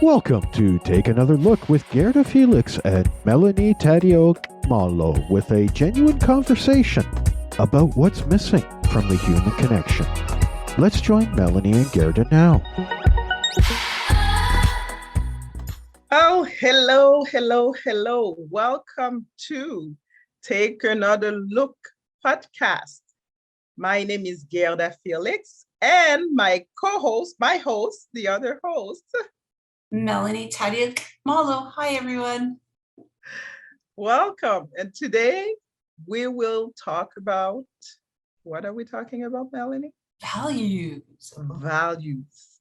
Welcome to Take Another Look with Gerda Felix and Melanie Taddeo Malo with a genuine conversation about what's missing from the human connection. Let's join Melanie and Gerda now. Oh, hello. Welcome to Take Another Look podcast. My name is Gerda Felix and my co-host, the other host, Melanie Taddeo Malo. Hi, everyone. Welcome. And today we will talk about, what are we talking about, Melanie? Values. Values.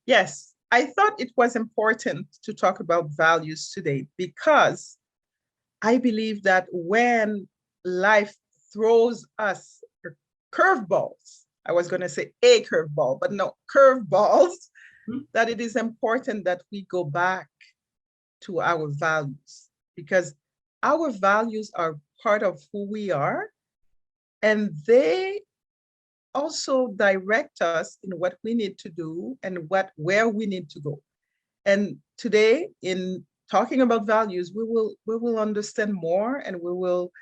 Yes, I thought it was important to talk about values today because I believe that when life throws us curveballs, I was going to say a curveball, but no, curveballs, that it is important that we go back to our values because our values are part of who we are and they also direct us in what we need to do and where we need to go. And today, in talking about values, we will understand more and we will,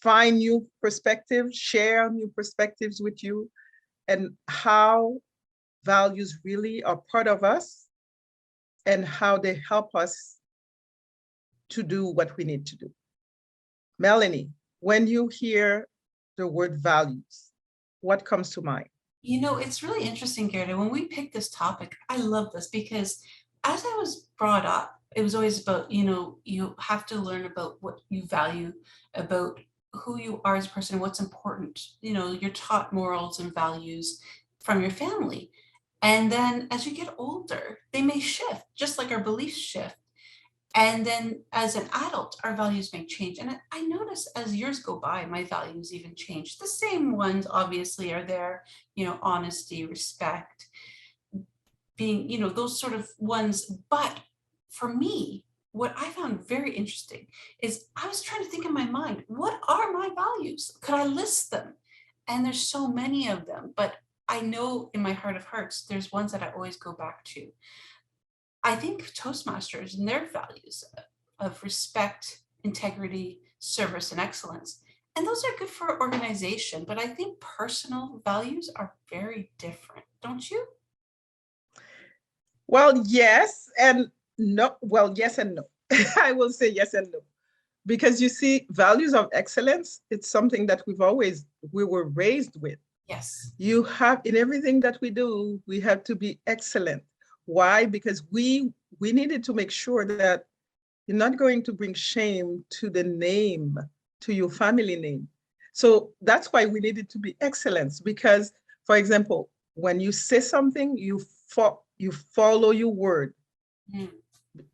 find new perspectives, share new perspectives with you, and how values really are part of us and how they help us to do what we need to do. Melanie, when you hear the word values, what comes to mind? You know, it's really interesting, Gerda. When we picked this topic, I love this because as I was brought up, it was always about, you have to learn about what you value, about who you are as a person, what's important. You're taught morals and values from your family. And then as you get older, they may shift, just like our beliefs shift. And then as an adult, our values may change. And I notice as years go by, my values even change. The same ones obviously are there, honesty, respect, being, those sort of ones. But for me, what I found very interesting is I was trying to think in my mind, what are my values? Could I list them? And there's so many of them, but I know in my heart of hearts, there's ones that I always go back to. I think Toastmasters and their values of respect, integrity, service, and excellence, and those are good for organization, but I think personal values are very different, don't you? Well, yes and no. Well, yes and no. I will say yes and no. Because you see, values of excellence, it's something that we were raised with. Yes. You have, in everything that we do, we have to be excellent. Why? Because we needed to make sure that you're not going to bring shame to the name, to your family name. So that's why we needed to be excellence. Because, for example, when you say something, you follow your word. Mm.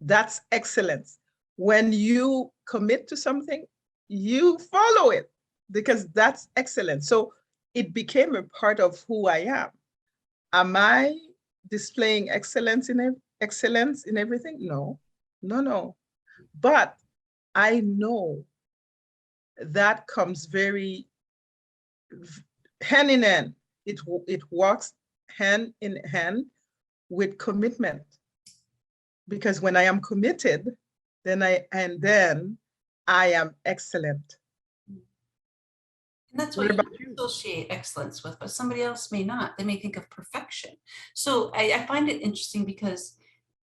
That's excellence. When you commit to something, you follow it because that's excellence. So it became a part of who I am. Am I displaying excellence in everything? No. But I know that comes very hand in hand. It walks hand in hand with commitment. Because when I am committed, then I am excellent. And that's what you associate excellence with, but somebody else may not. They may think of perfection. So I find it interesting because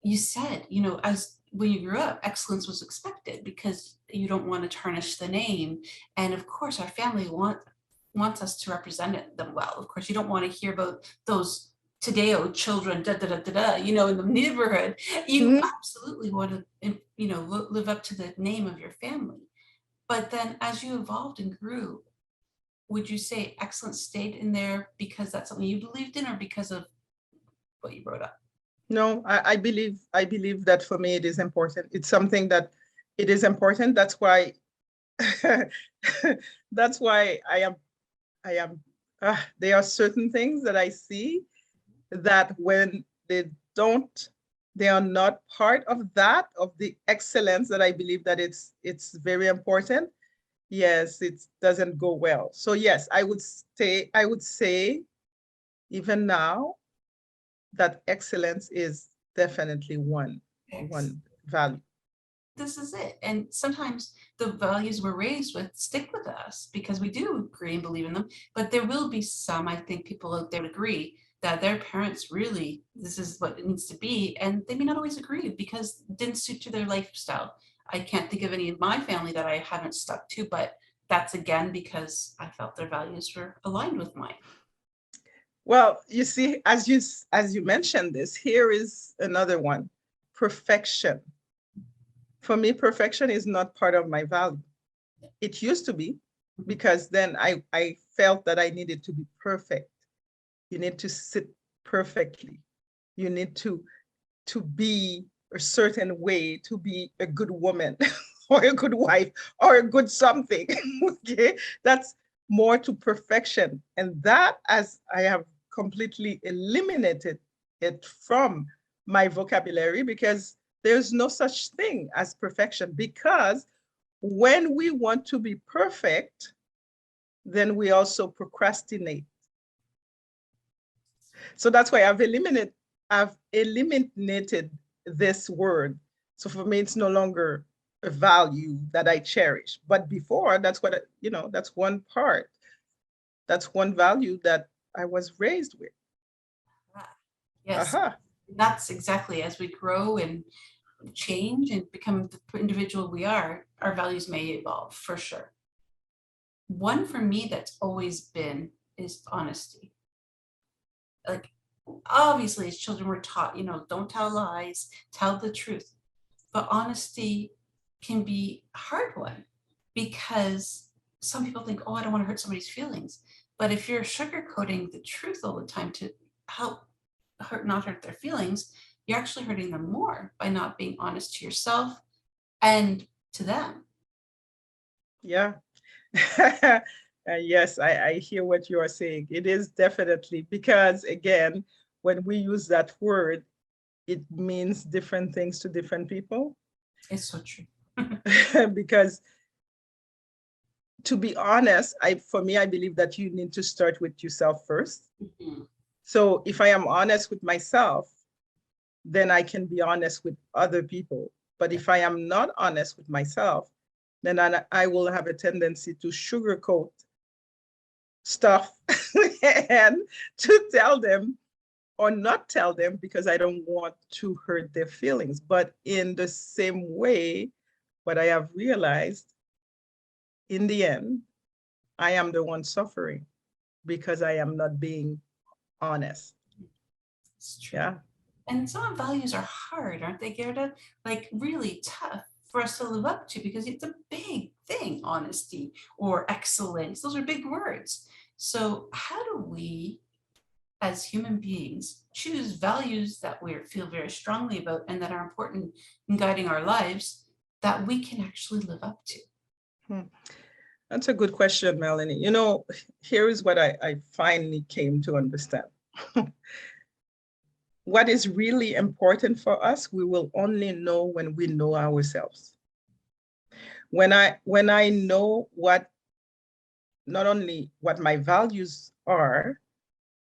you said, as when you grew up, excellence was expected because you don't want to tarnish the name. And of course, our family wants us to represent them well. Of course, you don't want to hear about those Tadeo children, in the neighborhood. You absolutely want to, live up to the name of your family. But then as you evolved and grew, would you say excellence stayed in there because that's something you believed in or because of what you brought up? No, I believe that for me it is important. It's something that it is important. That's why that's why I am there are certain things that I see that when they are not part of the excellence that I believe that it's very important. Yes, it doesn't go well. So yes, I would say even now that excellence is definitely one value. This is it. And sometimes the values we're raised with stick with us because we do agree and believe in them. But there will be some, I think people out there would agree that their parents really, this is what it needs to be. And they may not always agree because it didn't suit to their lifestyle. I can't think of any in my family that I haven't stuck to, but that's again because I felt their values were aligned with mine. Well, you see, as you mentioned this, here is another one: perfection. For me, perfection is not part of my value. It used to be, because then I felt that I needed to be perfect. You need to sit perfectly. You need to be a certain way to be a good woman or a good wife or a good something. Okay, that's more to perfection. And that, as I have completely eliminated it from my vocabulary, because there's no such thing as perfection. Because when we want to be perfect, then we also procrastinate. So that's why I've eliminated this word. So for me, it's no longer a value that I cherish. But before, that's what, that's one part. That's one value that I was raised with. Yes, that's exactly, as we grow and change and become the individual we are, our values may evolve for sure. One for me that's always been is honesty. Like, obviously as children we're taught, don't tell lies, tell the truth. But honesty can be a hard one because some people think, oh, I don't want to hurt somebody's feelings. But if you're sugarcoating the truth all the time to help not hurt their feelings, you're actually hurting them more by not being honest to yourself and to them. Yeah. Yes, I hear what you are saying. It is definitely, because again, when we use that word, it means different things to different people. It's so true. Because to be honest, for me, I believe that you need to start with yourself first. Mm-hmm. So if I am honest with myself, then I can be honest with other people. But if I am not honest with myself, then I will have a tendency to sugarcoat stuff and to tell them or not tell them because I don't want to hurt their feelings. But in the same way, what I have realized, in the end, I am the one suffering because I am not being honest. It's true. Yeah. And some values are hard, aren't they, Gerda? Like really tough for us to live up to because it's a big thing, honesty or excellence. Those are big words. So how do we, as human beings, choose values that we feel very strongly about and that are important in guiding our lives that we can actually live up to? That's a good question, Melanie. Here is what I finally came to understand. What is really important for us, we will only know when we know ourselves. When I know not only what my values are,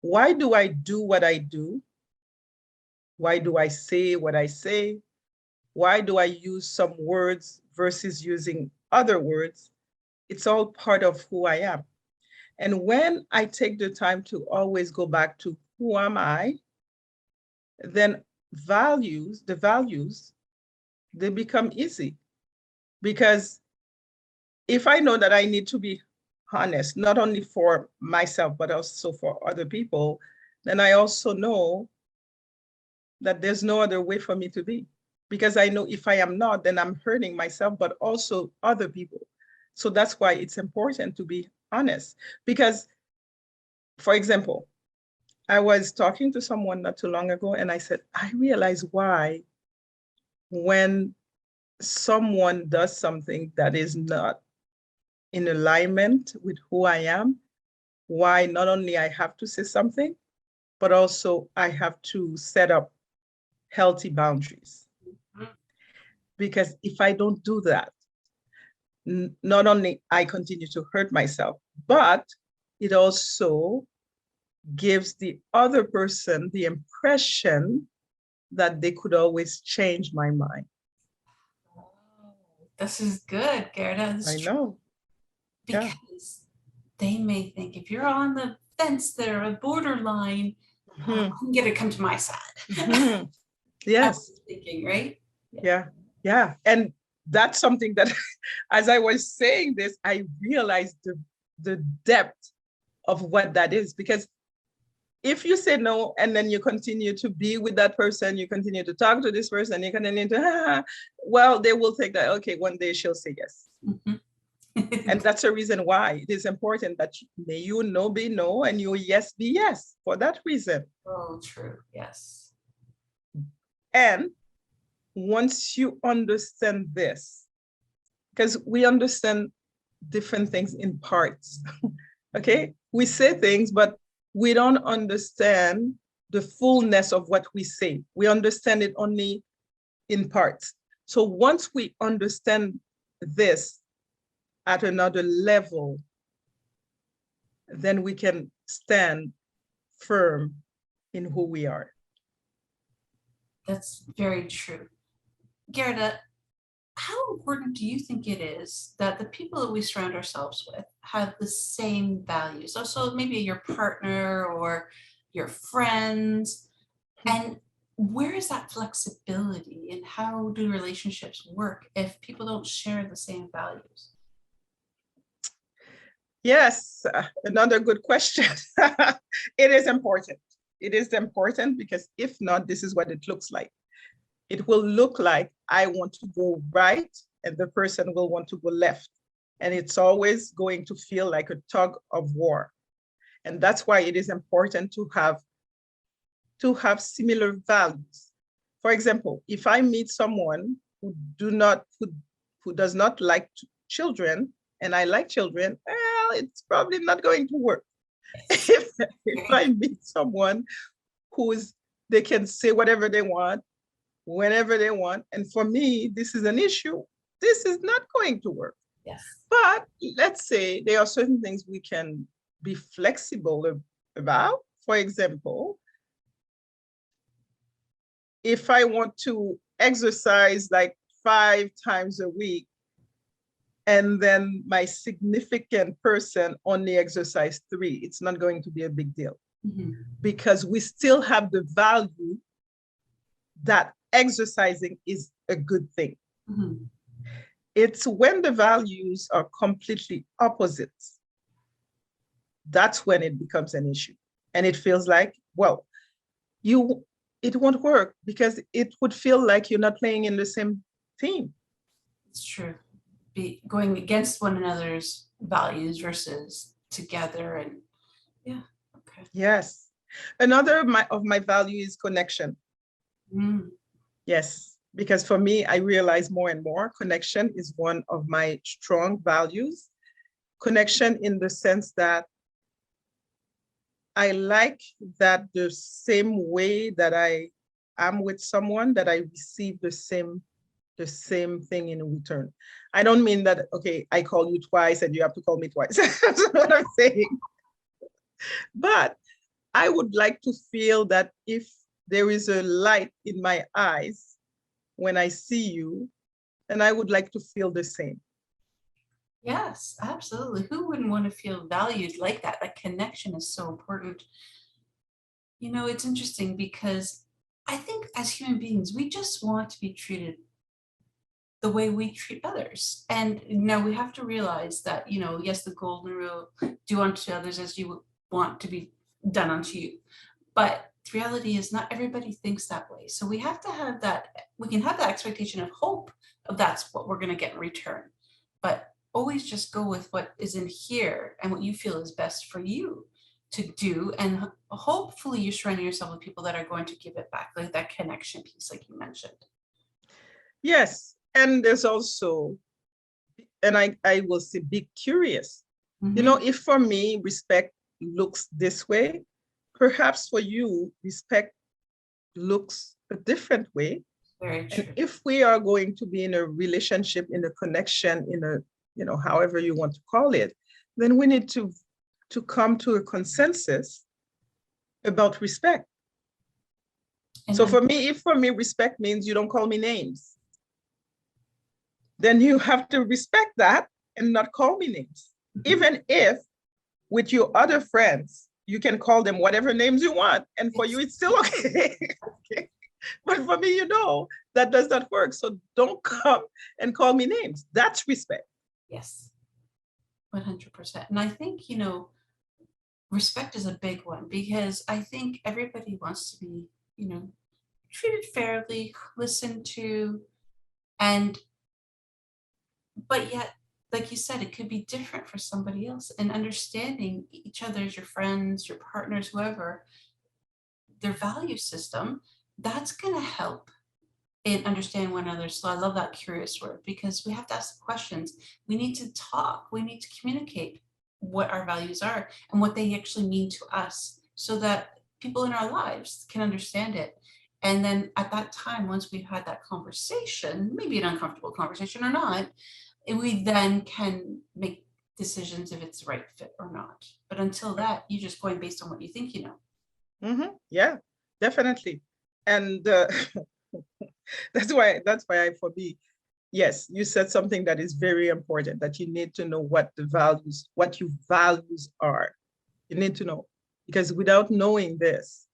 why do I do what I do? Why do I say what I say? Why do I use some words versus using other words? It's all part of who I am. And when I take the time to always go back to who am I, then the values, they become easy. Because if I know that I need to be honest, not only for myself, but also for other people, then I also know that there's no other way for me to be. Because I know if I am not, then I'm hurting myself, but also other people. So that's why it's important to be honest. Because, for example, I was talking to someone not too long ago, and I said, I realize why when someone does something that is not in alignment with who I am, why not only I have to say something, but also I have to set up healthy boundaries. Because if I don't do that, not only I continue to hurt myself, but it also gives the other person the impression that they could always change my mind. Oh, this is good, Gerda. This I is true, know. Yeah. because they may think if you're on the fence there, a borderline, Mhm. I'm gonna come to my side. Mhm. That's Yes. what you're thinking, right? Yeah. Yeah. And that's something that, as I was saying this, I realized the depth of what that is. Because if you say no, and then you continue to be with that person, you continue to talk to this person, you continue to, well, they will take that, okay, one day she'll say yes. Mhm. And that's the reason why it is important that may you no be no and your yes be yes for that reason. Oh, true. Yes. And once you understand this, because we understand different things in parts, okay? We say things, but we don't understand the fullness of what we say. We understand it only in parts. So once we understand this at another level, then we can stand firm in who we are. That's very true. Gerda, how important do you think it is that the people that we surround ourselves with have the same values? Also, maybe your partner or your friends. And where is that flexibility and how do relationships work if people don't share the same values? Yes, another good question. It is important. It is important because if not, this is what it looks like. It will look like I want to go right and the person will want to go left. And it's always going to feel like a tug of war. And that's why it is important to have similar values. For example, if I meet someone who does not like children and I like children, well, it's probably not going to work. If I meet someone they can say whatever they want, whenever they want, and for me, this is an issue, this is not going to work. Yes. But let's say there are certain things we can be flexible about. For example, if I want to exercise like 5 times a week, and then my significant person only exercise 3, it's not going to be a big deal. Mhm. Because we still have the value that exercising is a good thing. Mhm. It's when the values are completely opposites, that's when it becomes an issue. And it feels like, well, it won't work because it would feel like you're not playing in the same team. It's true. Be going against one another's values versus together, and yeah. Okay. Yes. Another of my value is connection. Mm. Yes, because for me, I realize more and more connection is one of my strong values. Connection in the sense that I like that the same way that I am with someone, that I receive the same thing in return. I don't mean that, okay, I call you twice and you have to call me twice. That's what I'm saying. But I would like to feel that if there is a light in my eyes when I see you, and I would like to feel the same. Yes, absolutely. Who wouldn't want to feel valued like that? That connection is so important. You know, it's interesting because I think as human beings, we just want to be treated the way we treat others. And now we have to realize that, you know, yes, the golden rule, do unto others as you would want to be done unto you. But the reality is not everybody thinks that way. So we have to have that, we can have that expectation of hope of that's what we're going to get in return. But always just go with what is in here and what you feel is best for you to do. And hopefully you're surrounding yourself with people that are going to give it back, like that connection piece, like you mentioned. Yes. And there's also, and I will say, be curious. Mm-hmm. You know, if for me, respect looks this way, perhaps for you, respect looks a different way. Very true. And if we are going to be in a relationship, in a connection, in a, you know, however you want to call it, then we need to come to a consensus about respect. And So if for me, respect means you don't call me names, then you have to respect that and not call me names. Even if with your other friends, you can call them whatever names you want, and for you, it's still okay. Okay. But for me, that does not work. So don't come and call me names. That's respect. yes, 100%. And I think, respect is a big one, because I think everybody wants to be, treated fairly, listened to, but yet, like you said, it could be different for somebody else, and understanding each other's, your friends, your partners, whoever, their value system, that's going to help in understand one another. So I love that curious word, because we have to ask the questions. We need to talk. We need to communicate what our values are and what they actually mean to us, so that people in our lives can understand it. And then at that time, once we've had that conversation, maybe an uncomfortable conversation or not, we then can make decisions if it's the right fit or not. But until that, you're just going based on what you think you know. Yeah, definitely. And that's why for me, yes, you said something that is very important, that you need to know what your values are. You need to know, because without knowing this,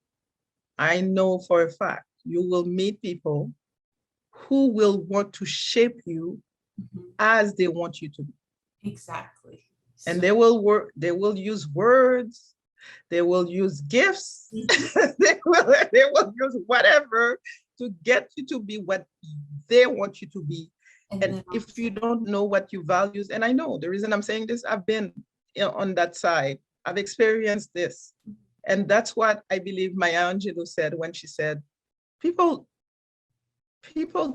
I know for a fact you will meet people who will want to shape you as they want you to be. Exactly. And they will use words, they will use gifts, they will use whatever to get you to be what they want you to be. And if you don't know what you values, and I know the reason I'm saying this, I've been on that side, I've experienced this. And that's what I believe Maya Angelou said when she said, people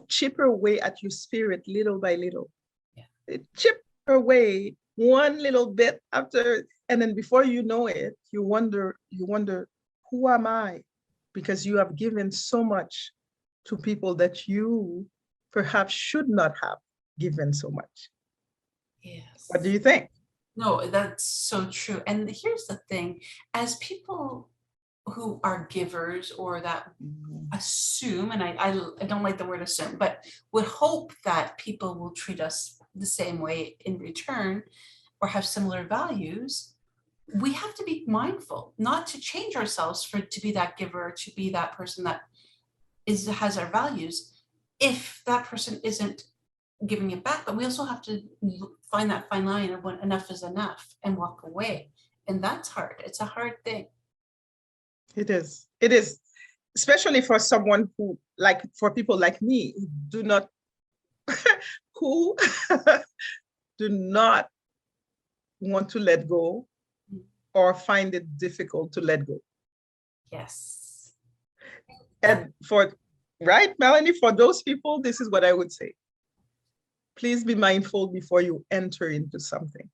chip away at your spirit little by little. Yeah. They chip away one little bit after, and then before you know it, you wonder, who am I? Because you have given so much to people that you perhaps should not have given so much. Yes. What do you think? No, that's so true. And here's the thing, as people who are givers, or that assume, and I don't like the word assume, but would hope that people will treat us the same way in return or have similar values, we have to be mindful not to change ourselves to be that giver, to be that person that has our values, if that person isn't giving it back. But we also have to find that fine line of when enough is enough and walk away. And that's hard. It's a hard thing. It is, especially for someone who, for people like me, who do not want to let go, or find it difficult to let go. Yes. And right, Melanie, for those people, this is what I would say. Please be mindful before you enter into something.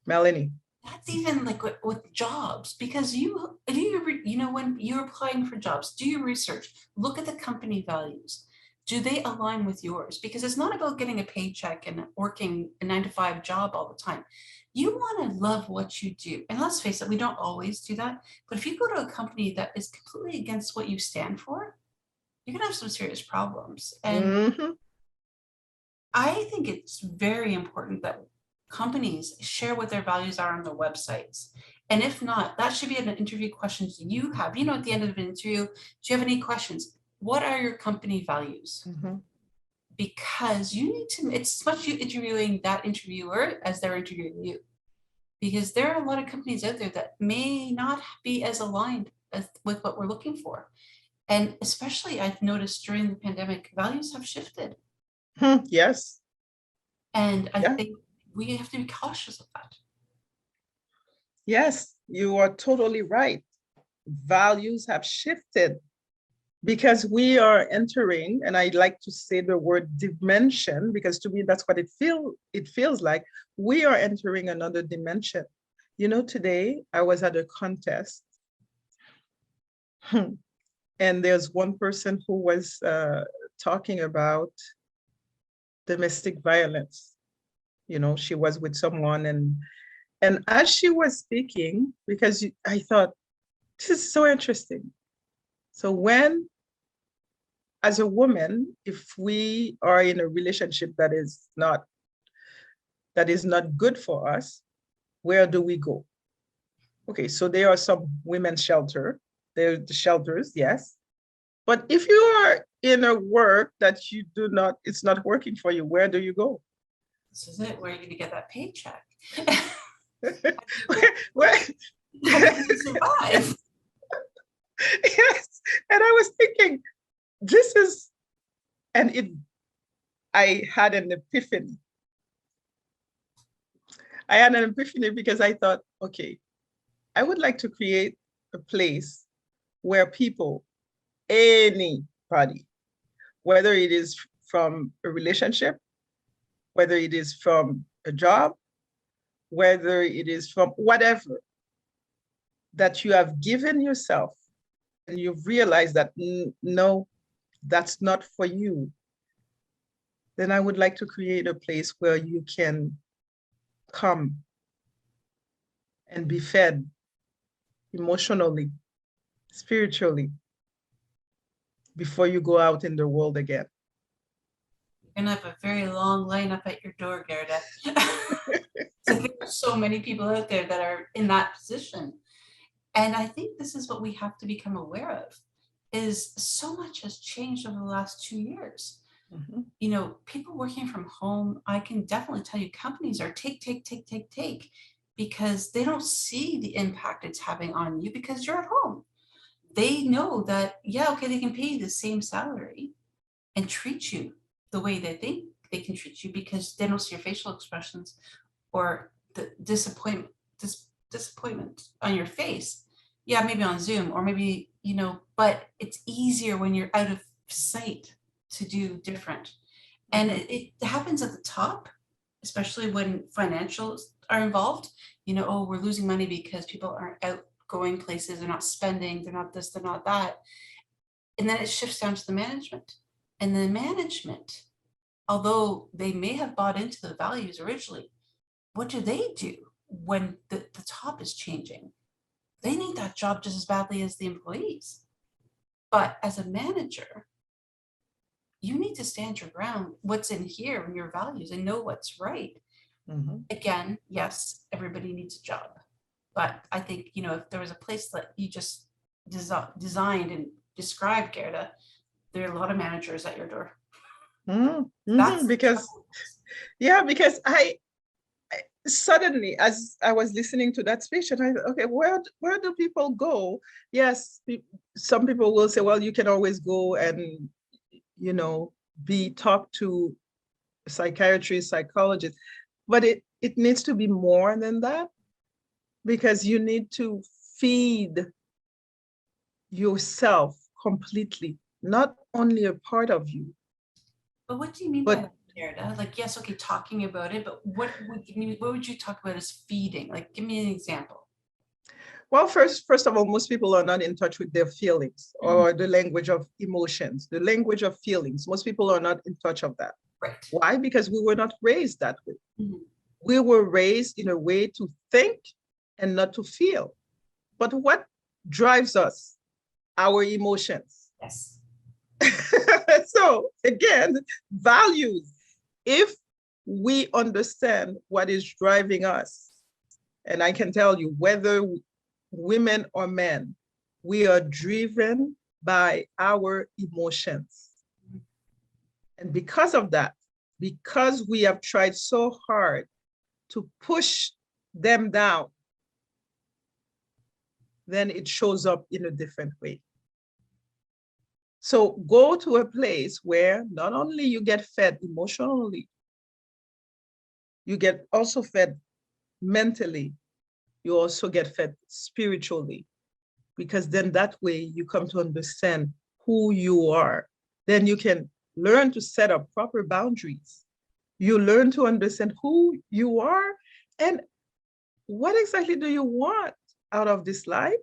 Melanie. That's even like with jobs, because when you're applying for jobs, do your research, look at the company values. Do they align with yours? Because it's not about getting a paycheck and working a 9-to-5 job all the time. You want to love what you do. And let's face it, we don't always do that. But if you go to a company that is completely against what you stand for, you're going to have some serious problems. And I think it's very important that companies share what their values are on their websites. And if not, that should be an interview questions you have. At the end of an interview, do you have any questions? What are your company values? Because you need to, it's as much you interviewing that interviewer as they're interviewing you. Because there are a lot of companies out there that may not be as aligned with what we're looking for. And especially I've noticed during the pandemic, values have shifted. Yes. And I think we have to be cautious of that. Yes, you are totally right. Values have shifted because we are entering, and I like to say the word dimension, because to me, that's what it feels like. We are entering another dimension. Today I was at a contest and there's one person who was talking about domestic violence. She was with someone, and as she was speaking, because I thought, This is so interesting. So when, as a woman, if we are in a relationship that is not good for us, where do we go? Okay, so there are some women's shelter. There are the shelters, yes. But if you are in a work that you do not, it's not working for you, where do you go? This is it. Where are you going to get that paycheck? Where, How are you going to survive? yes, and I was thinking, this is, and it, I had an epiphany. I had an epiphany because I thought, okay, I would like to create a place where people, anybody, whether it is from a relationship, whether it is from a job, whether it is from whatever, that you have given yourself and you've realized that no, that's not for you, then I would like to create a place where you can come and be fed emotionally, spiritually, before you go out in the world again. You're going to have a very long line up at your door, Gerda. There's so many people out there that are in that position. And I think this is what we have to become aware of, is so much has changed over the last 2 years. Mm-hmm. You know, people working from home, I can definitely tell you companies are take, because they don't see the impact it's having on you because you're at home. They know that, yeah, okay, they can pay you the same salary and treat you the way they think they can treat you because they don't see your facial expressions or the disappointment on your face. Yeah, maybe on Zoom or maybe, you know, but it's easier when you're out of sight to do different. And it happens at the top, especially when financials are involved. You know, oh, we're losing money because people aren't out going places, they're not spending, they're not this, they're not that. And then it shifts down to the management. And the management, although they may have bought into the values originally, what do they do when the top is changing? They need that job just as badly as the employees. But as a manager, you need to stand your ground, what's in here and your values and know what's right. Mm-hmm. Again, yes, everybody needs a job. But I think, you know, if there was a place that you just designed and described, Gerda, there are a lot of managers at your door. Mm-hmm. Because I suddenly, as I was listening to that speech, and I thought, okay, where do people go? Yes, some people will say, well, you can always go and, you know, talk to a psychiatrist, psychologist, but it needs to be more than that, because you need to feed yourself completely, not only a part of you. But what do you mean by that, Gerda? Like, yes, okay, talking about it, but what would you talk about as feeding? Like, give me an example. Well, first of all, most people are not in touch with their feelings or the language of emotions, the language of feelings. Most people are not in touch of that. Right. Why? Because we were not raised that way. Mm-hmm. We were raised in a way to think and not to feel. But what drives us? Our emotions. Yes. So again, values. If we understand what is driving us, and I can tell you, whether women or men, we are driven by our emotions. And because of that, because we have tried so hard to push them down, then it shows up in a different way. So go to a place where not only you get fed emotionally, you get also fed mentally, you also get fed spiritually, because then that way you come to understand who you are. Then you can learn to set up proper boundaries. You learn to understand who you are and what exactly do you want out of this life,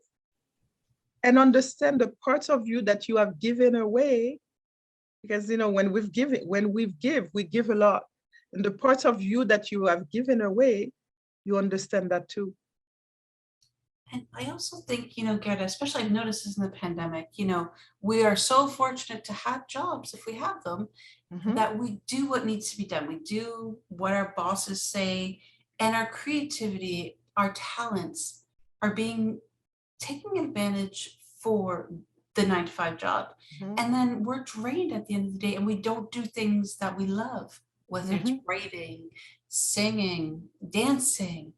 and understand the parts of you that you have given away. Because, you know, when we give, we give a lot. And the parts of you that you have given away, you understand that too. And I also think, Gerda, especially I've noticed this in the pandemic, we are so fortunate to have jobs if we have them, Mhm. that we do what needs to be done. We do what our bosses say, and our creativity, our talents are being taken advantage for the 9 to 5 job. Mhm. And then we're drained at the end of the day and we don't do things that we love, whether it's Mhm. writing, singing, dancing,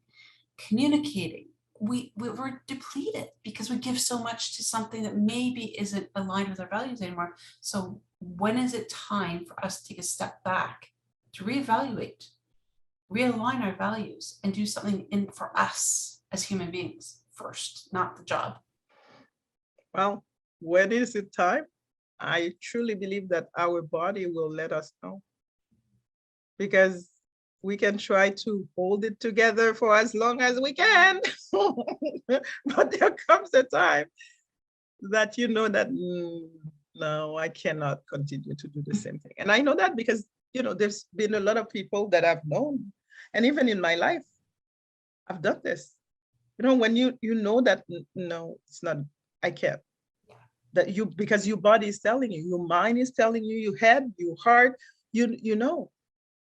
communicating. We're depleted because we give so much to something that maybe isn't aligned with our values anymore. So when is it time for us to take a step back, to reevaluate, realign our values, and do something in for us as human beings first, not the job? Well, when is it time? I truly believe that our body will let us know, because we can try to hold it together for as long as we can. But there comes a time that you know that no, I cannot continue to do the same thing. And I know that because, there's been a lot of people that I've known, and even in my life, I've done this. When you know that no, it's not, I can't. That because your body is telling you, your mind is telling you, your head, your heart, you know.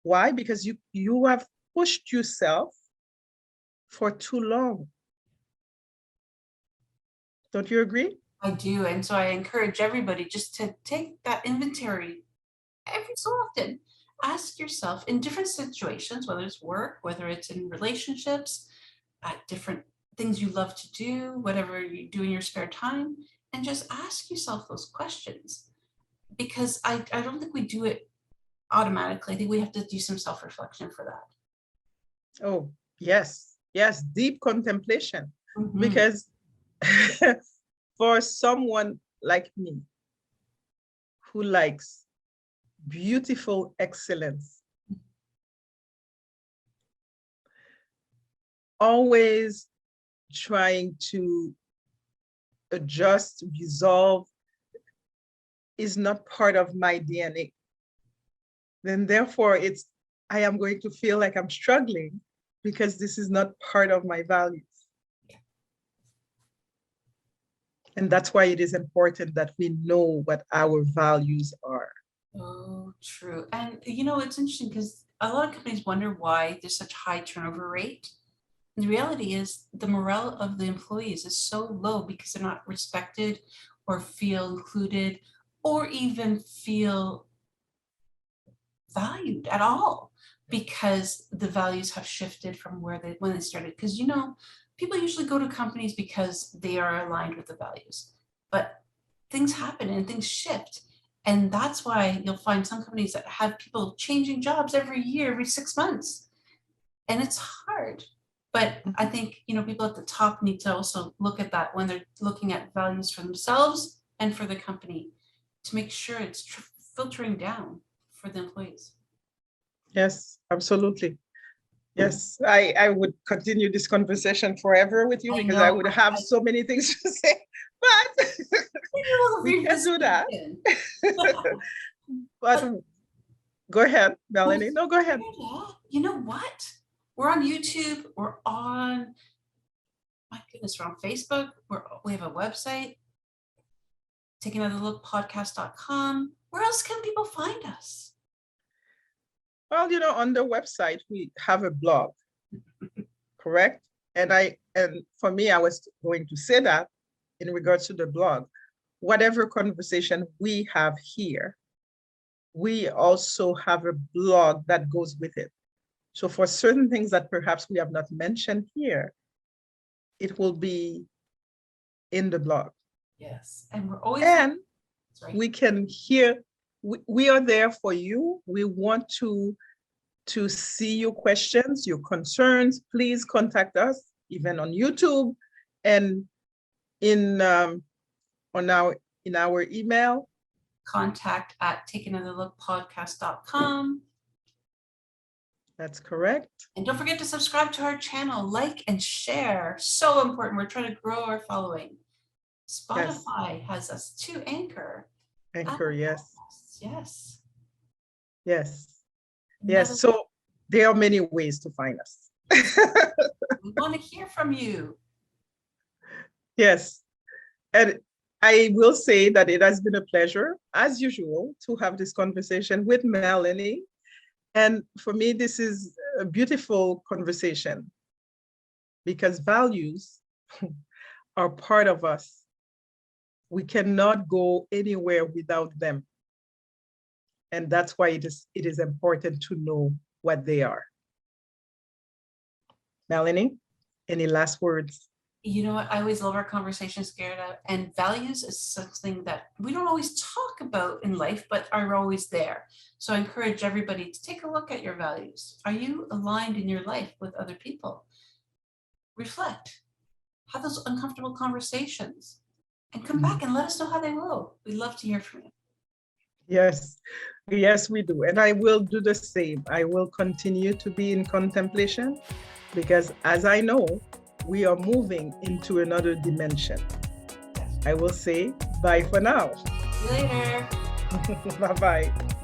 Why? Because you have pushed yourself for too long. Don't you agree? I do. And so I encourage everybody just to take that inventory every so often. Ask yourself in different situations, whether it's work, whether it's in relationships, different things you love to do, whatever you do in your spare time, and just ask yourself those questions. Because I don't think we do it automatically. I think we have to do some self-reflection for that. Oh, yes. Yes, deep contemplation. Mhm. Because for someone like me who likes beautiful excellence, always trying to adjust, resolve is not part of my DNA. Then therefore I am going to feel like I'm struggling because this is not part of my values. And that's why it is important that we know what our values are. Oh, true. And it's interesting because a lot of companies wonder why there's such high turnover rate. And the reality is the morale of the employees is so low because they're not respected or feel included or even feel valued at all, because the values have shifted from when they started. Because people usually go to companies because they are aligned with the values, but things happen and things shift. And that's why you'll find some companies that have people changing jobs every year, every 6 months. And it's hard. But I think, people at the top need to also look at that when they're looking at values for themselves and for the company, to make sure it's filtering down for the employees. Yes, absolutely. Yes, I would continue this conversation forever with you I because I know. would have so many things to say, but Maybe we'll we can revisit do it that. again. But go ahead, Melanie. No, go ahead. You know what? We're on YouTube. We're on, my goodness, we're on Facebook. We have a website, Take Another Look podcast.com. Where else can people find us? Well, on the website, we have a blog, correct? And for me, I was going to say that in regards to the blog, whatever conversation we have here, we also have a blog that goes with it. So for certain things that perhaps we have not mentioned here, it will be in the blog. Yes. And we're always, And sorry. we can hear, we are there for you. We want to see your questions, your concerns. Please contact us, even on YouTube and in our email. Contact at takeanotherlookpodcast.com. That's correct. And don't forget to subscribe to our channel, like and share. So important. We're trying to grow our following. Spotify has us to Anchor. Anchor, yes. Yes. Yes. Yes. So there are many ways to find us. We want to hear from you. Yes. And I will say that it has been a pleasure, as usual, to have this conversation with Melanie. And for me, this is a beautiful conversation because values are part of us. We cannot go anywhere without them. And that's why it is important to know what they are. Melanie, any last words? You know what? I always love our conversations, Gerda, and values is something that we don't always talk about in life, but are always there. So I encourage everybody to take a look at your values. Are you aligned in your life with other people? Reflect, have those uncomfortable conversations, and come back and let us know how they go. We'd love to hear from you. Yes, yes, we do. And I will do the same. I will continue to be in contemplation because as I know, we are moving into another dimension. I will say bye for now. See you later. Bye-bye.